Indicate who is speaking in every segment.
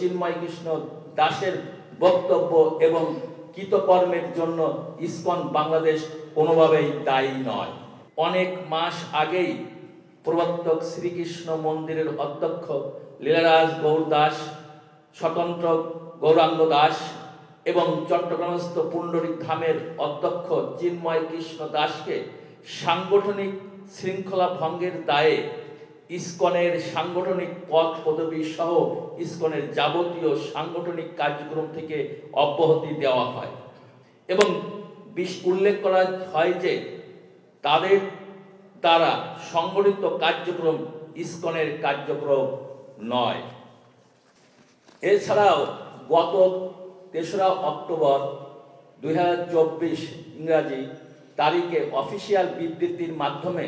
Speaker 1: চিন্ময় কৃষ্ণ দাসের বক্তব্য এবং কৃতকর্মের জন্য ইসকন বাংলাদেশ কোনোভাবেই দায়ী নয়। অনেক মাস আগেই প্রবর্তক শ্রীকৃষ্ণ মন্দিরের অধ্যক্ষ লীলারাজ গৌর দাস, স্বতন্ত্র গৌরাঙ্গ দাস এবং চট্টগ্রামস্থ পুণ্ডরিক ধামের অধ্যক্ষ চিন্ময় কৃষ্ণ দাসকে সাংগঠনিক শৃঙ্খলা ভঙ্গের দায়ে ইসকনের সাংগঠনিক পদ পদবী সহ ইসকনের যাবতীয় সাংগঠনিক কার্যক্রম থেকে অব্যাহতি দেওয়া হয় এবং উল্লেখ করা হয় যে তাদের দ্বারা সংগঠিত কার্যক্রম ইসকনের কার্যক্রম নয়। এছাড়াও গত ৩রা অক্টোবর ২০২৪ ইংরাজি তারিখে অফিসিয়াল বিবৃতির মাধ্যমে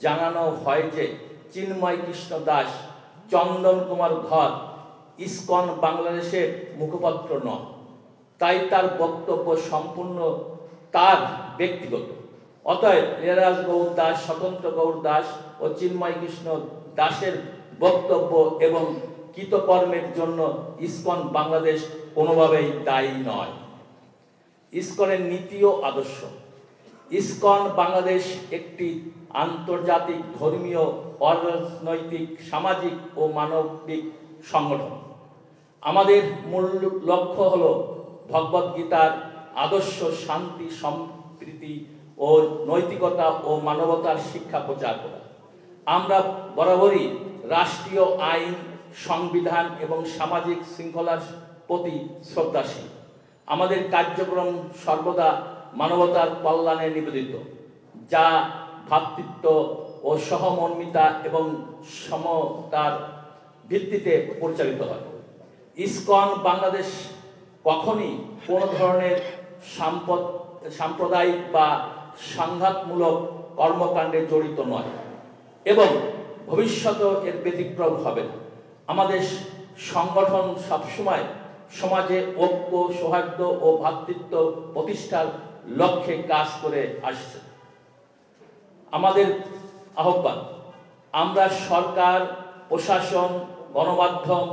Speaker 1: জানানো হয় যে চিন্ময় কৃষ্ণ দাস, চন্দন কুমার ধর ইসকন বাংলাদেশের মুখপাত্র নন, তাই তার বক্তব্য সম্পূর্ণ তার ব্যক্তিগত। অতএব লীলারাজ গৌর দাস, স্বতন্ত্র গৌর দাস ও চিন্ময় কৃষ্ণ দাসের বক্তব্য এবং কৃতকর্মের জন্য ইসকন বাংলাদেশ কোনোভাবেই দায়ী নয়। ইসকনের নীতি ও আদর্শ। ইসকন বাংলাদেশ একটি আন্তর্জাতিক ধর্মীয়, অরাজনৈতিক, সামাজিক ও মানবিক সংগঠন। আমাদের মূল লক্ষ্য হল ভগবদ্গীতার আদর্শ, শান্তি, সম্প্রীতি ও নৈতিকতা ও মানবতার শিক্ষা প্রচার করা। আমরা বরাবরই রাষ্ট্রীয় আইন, সংবিধান এবং সামাজিক শৃঙ্খলার প্রতি শ্রদ্ধাশীল। আমাদের কার্যক্রম সর্বদা মানবতার কল্যাণে নিবেদিত, যা ভ্রাতৃত্ব ও সহমর্মিতা এবং সমতার ভিত্তিতে পরিচালিত হয়। ইসকন বাংলাদেশ কখনই কোনো ধরনের সাম্প্রদায়িক বা সংঘাতমূলক কর্মকাণ্ডে জড়িত নয় এবং ভবিষ্যতেও এর ব্যতিক্রম হবে না। আমাদের সংগঠন সবসময় সমাজে ঐক্য, সৌহার্দ্য ও ভ্রাতৃত্ব প্রতিষ্ঠার লক্ষ্যে কাজ করে আসছে। আমাদের আহ্বান, আমরা সরকার, প্রশাসন, গণমাধ্যম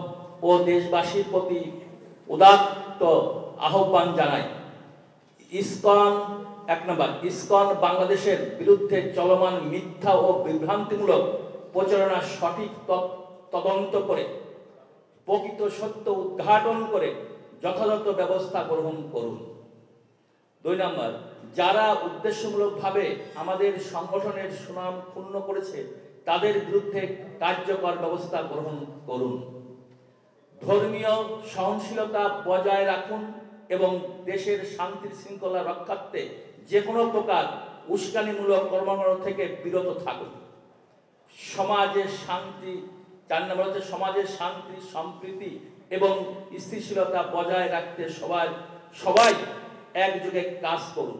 Speaker 1: ও দেশবাসীর প্রতি উদাত্ত আহ্বান জানাই। ইসকন বাংলাদেশের বিরুদ্ধে চলমান মিথ্যা ও বিভ্রান্তিমূলক প্রচারণার সঠিক তদন্ত করে প্রকৃত সত্য উদ্ঘাটন করে যথাযথ ব্যবস্থা গ্রহণ করুন। ২ নম্বর, যারা উদ্দেশ্যমূলকভাবে আমাদের সংগঠনের সুনাম ক্ষুণ্ণ করেছে তাদের বিরুদ্ধে কার্যকর ব্যবস্থা গ্রহণ করুন। ধর্মীয় সহনশীলতা বজায় রাখুন এবং দেশের শান্তি শৃঙ্খলা রক্ষার্থে যে কোনো প্রকার উস্কানিমূলক কর্মকাণ্ড থেকে বিরত থাকুন। সমাজের শান্তি, ৪ নম্বর হচ্ছে সমাজের শান্তি, সম্প্রীতি এবং স্থিতিশীলতা বজায় রাখতে সবাই একযোগে কাজ করুন।